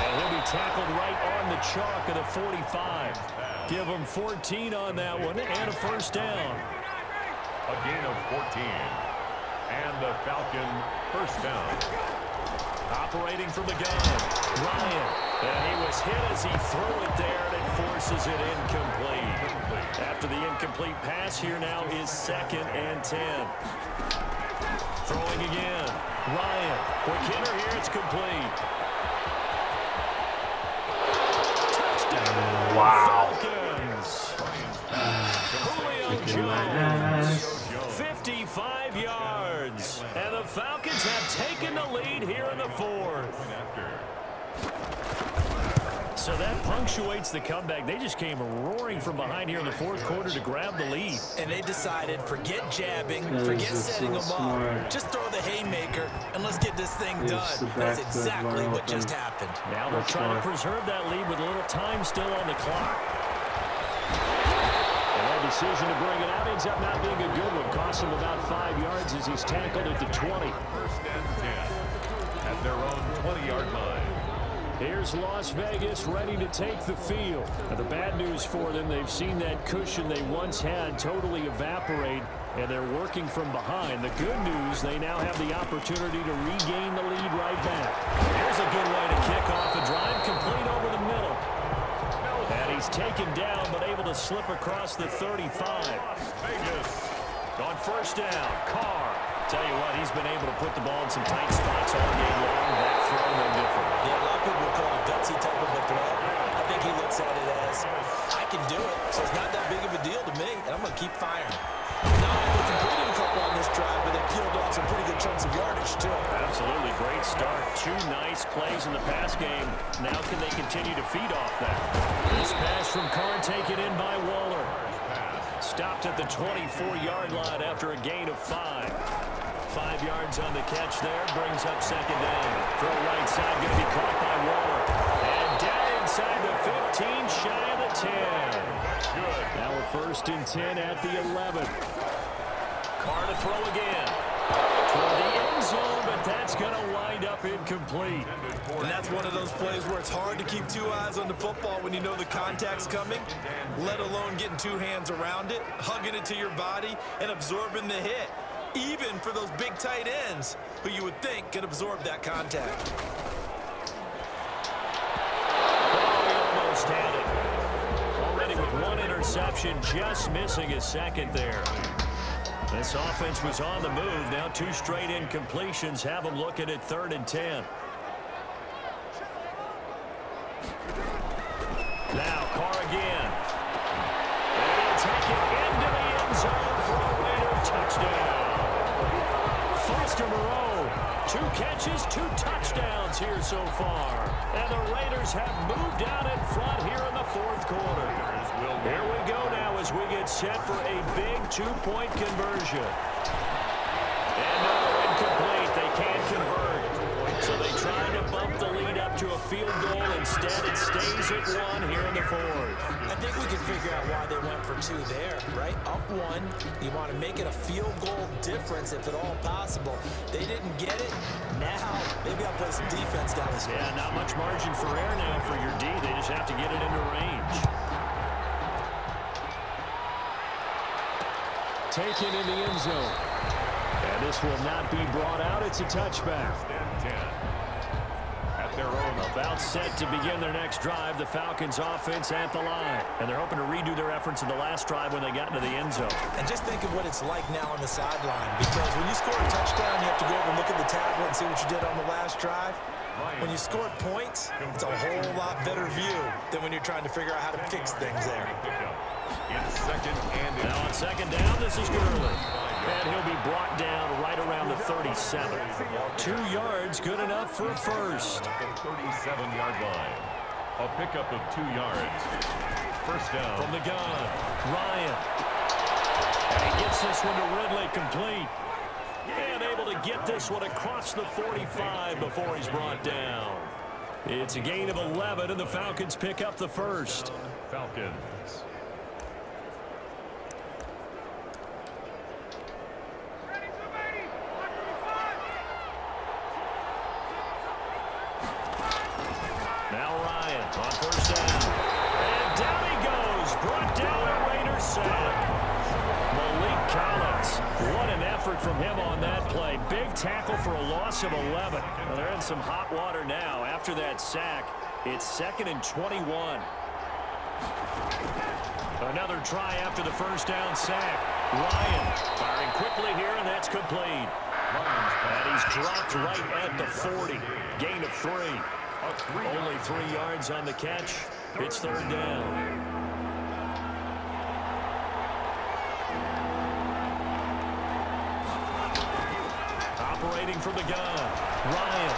And he'll be tackled right on the chalk of the 45. Give him 14 on that one and a first down. A gain of 14. And the Falcon first down. Operating from the gun. Ryan. And he was hit as he threw it there, and it forces it incomplete. After the incomplete pass, here now is 2nd and 10. Throwing again. Ryan. Quick hitter here. It's complete. Touchdown. Wow. Falcons. Julio Kicking my Jones. ass. 55 yards. And the Falcons have taken the lead here in the 4th. So that punctuates the comeback. They just came roaring from behind here in the 4th quarter to grab the lead. And they decided, forget jabbing, That forget is setting so them up. smart. Just throw the haymaker, and let's get this thing It's done. the That's back exactly foot what just open. happened. Now they're That's trying to why. preserve that lead with a little time still on the clock. And that decision to bring it out ends up not being a good one. Cost him about 5 yards as he's tackled at the 20. 1st and 10 at their own 20-yard line. Here's Las Vegas ready to take the field. Now, the bad news for them, they've seen that cushion they once had totally evaporate, and they're working from behind. The good news, they now have the opportunity to regain the lead right back. Here's a good way to kick off the drive, complete over the middle. And he's taken down, but able to slip across the 35. Vegas. On first down, Carr. Tell you what, he's been able to put the ball in some tight spots all game long. That throw, no different. Yeah, a lot of people would call it a gutsy type of a throw. I think he looks at it as, I can do it, so it's not that big of a deal to me, and I'm going to keep firing. Not only completed a couple on this drive, but they peeled off some pretty good chunks of yardage, too. Absolutely great start. 2 nice plays in the pass game. Now can they continue to feed off that? This pass from Carr taken in by Waller. Stopped at the 24-yard line after a gain of 5. 5 yards on the catch there. Brings up 2nd down. Throw right side, going to be caught by Waller. And down inside the 15, shy of the 10. Good. Now a 1st and 10 at the 11. Carr to throw again. Toward the end zone, but that's going to wind up incomplete. And that's one of those plays where it's hard to keep 2 eyes on the football when you know the contact's coming, let alone getting 2 hands around it, hugging it to your body, and absorbing the hit. Even for those big tight ends who you would think can absorb that contact. Oh, he almost had it. Already with 1 interception, just missing his 2nd there. This offense was on the move. Now 2 straight incompletions have them looking at 3rd and 10. Now Carr again. And he'll take it into the end zone for a Raider touchdown. First in a row. 2 catches, 2 touchdowns here so far. And the Raiders have moved out in front here in the 4th quarter. Here we go now as we get set for a big 2-point conversion. And no, incomplete. They can't convert. So they try to bump the lead up to a field goal. Instead, it stays at 1 here in the 4th. I think we can figure out why they went for 2 there, right? Up 1, you want to make it a field goal difference if at all possible. They didn't get it. Now, maybe I'll play some defense down this way. Yeah, not much margin for error now for your D. They just have to get it into range. Taken in the end zone. And this will not be brought out. It's a touchback. 10 at their own. About set to begin their next drive. The Falcons offense at the line. And they're hoping to redo their efforts in the last drive when they got into the end zone. And just think of what it's like now on the sideline. Because when you score a touchdown, you have to go over and look at the tablet and see what you did on the last drive. When you score points, it's a whole lot better view than when you're trying to figure out how to fix things there. In 2nd and Now on 2nd down, this is Gurley. And he'll be brought down right around the 37. 2 yards, good enough for a first. at the 37-yard line. A pickup of 2 yards. First down. From the gun, Ryan. And he gets this one to Ridley complete. And able to get this one across the 45 before he's brought down. It's a gain of 11, and the Falcons pick up the first. Falcons. Now Ryan on first down. And down he goes. Brought down a Raiders sack. Malik Collins. What an effort from him on that play. Big tackle for a loss of 11. Well, they're in some hot water now. After that sack, it's 2nd and 21. Another try after the first down sack. Ryan firing quickly here, and that's complete. And he's dropped right at the 40. Gain of 3. Only 3 yards on the catch. It's 3rd down. Operating from the gun, Ryan.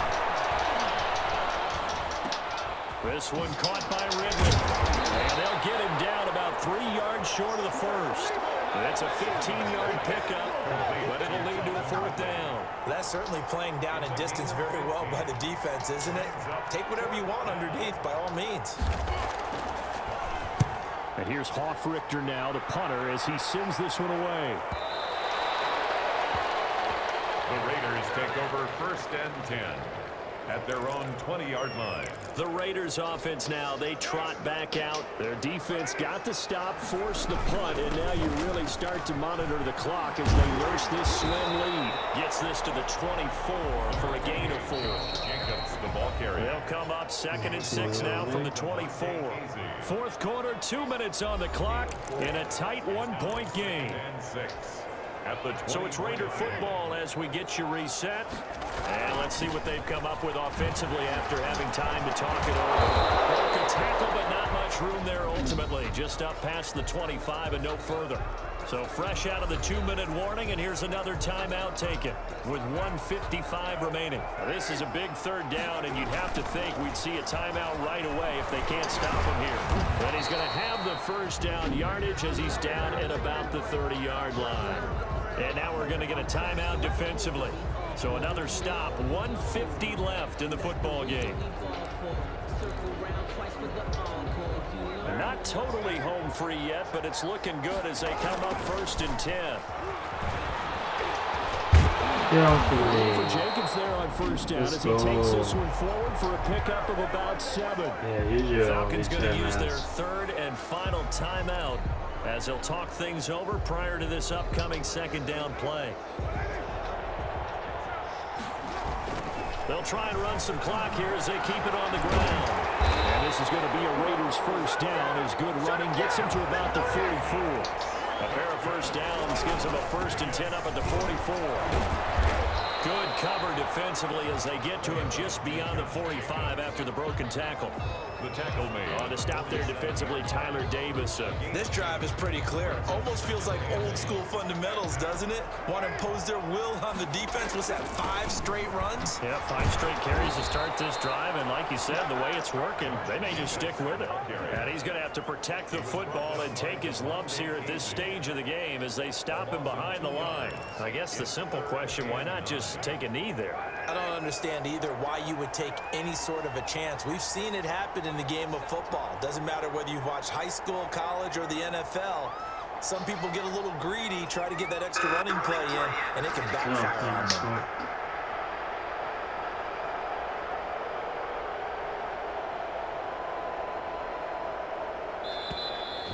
This one caught by Ridley. And they'll get him down about 3 yards short of the first. That's a 15-yard pickup, but it'll lead to a 4th down. That's certainly playing down and distance very well by the defense, isn't it? Take whatever you want underneath, by all means. And here's Hofrichter now, the punter, as he sends this one away. The Raiders take over 1st and 10 at their own 20-yard line. The Raiders offense now, they trot back out. Their defense got the stop, forced the punt, and now you really start to monitor the clock as they nurse this slim lead. Gets this to the 24 for a gain of 4. Jacobs, the ball carrier. They'll come up 2nd and 6 now from the 24. 4th quarter, 2 minutes on the clock in a tight 1-point game. And 6. So it's Raider football as we get you reset. And let's see what they've come up with offensively after having time to talk it over. Broke a tackle, but not much room there ultimately. Just up past the 25 and no further. So fresh out of the 2-minute warning, and here's another timeout taken with 1:55 remaining. Now, this is a big 3rd down, and you'd have to think we'd see a timeout right away if they can't stop him here. And he's going to have the first down yardage as he's down at about the 30-yard line. And now we're going to get a timeout defensively. So another stop, 1:50 left in the football game. Not totally home free yet, but it's looking good as they come up 1st and 10. For Jacobs there on first down as he takes this one forward for a pickup of about 7. Yeah, Falcons going to use their 3rd and final timeout as they'll talk things over prior to this upcoming 2nd down play. They'll try and run some clock here as they keep it on the ground. And this is going to be a Raiders first down as good running gets him to about the 44. A pair of first downs gives them a 1st and 10 up at the 44. Good cover defensively as they get to him just beyond the 45 after the broken tackle. The tackle made. On to stop there defensively, Tyler Davis. This drive is pretty clear. Almost feels like old school fundamentals, doesn't it? Want to impose their will on the defense. What's that, 5 straight runs? Yeah, 5 straight carries to start this drive. And like you said, the way it's working, they may just stick with it. And he's going to have to protect the football and take his lumps here at this stage of the game as they stop him behind the line. I guess the simple question, why not just take a knee there? I don't understand either why you would take any sort of a chance. We've seen it happen in the game of football. Doesn't matter whether you've watched high school, college, or the NFL. Some people get a little greedy, try to get that extra running play in, and it can backfire on them.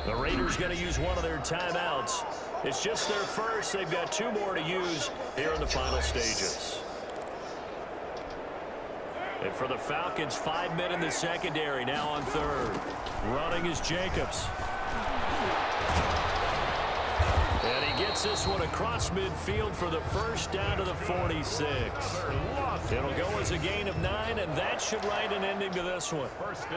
The Raiders going to use one of their timeouts. It's just their first. They've got 2 more to use here in the final stages. And for the Falcons, 5 men in the secondary, now on 3rd. Running is Jacobs. And he gets this one across midfield for the first down to the 46. It'll go as a gain of 9, and that should write an ending to this one.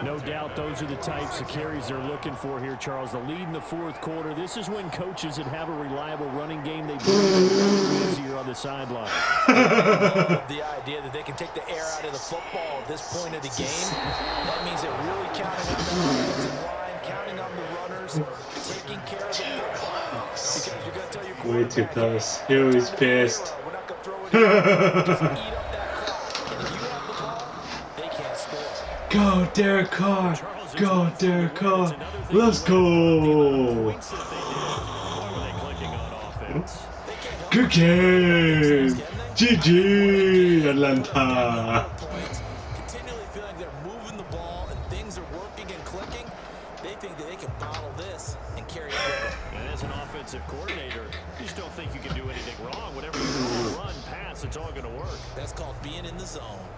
No doubt those are the types of carries they're looking for here, Charles. The lead in the 4th quarter. This is when coaches that have a reliable running game, they do it easier on the sideline. The idea that they can take the air out of the football at this point of the game, that means they're really counting on the offensive line, counting on the runners, taking care of the football. Because you're going to tell your Way too close. He was pissed. We're not going to throw Just eat up that clock. And if you have the ball, they can't score. Go, Derek Carr. Go, Derek Carr. Let's go. Good game. GG, Atlanta. Continually feeling they're moving the ball and things are working and clicking. They think that they can bottle this and carry it with them. And as an offensive coordinator, you just don't think you can do anything wrong. Whatever you run, pass, it's all going to work. That's called being in the zone.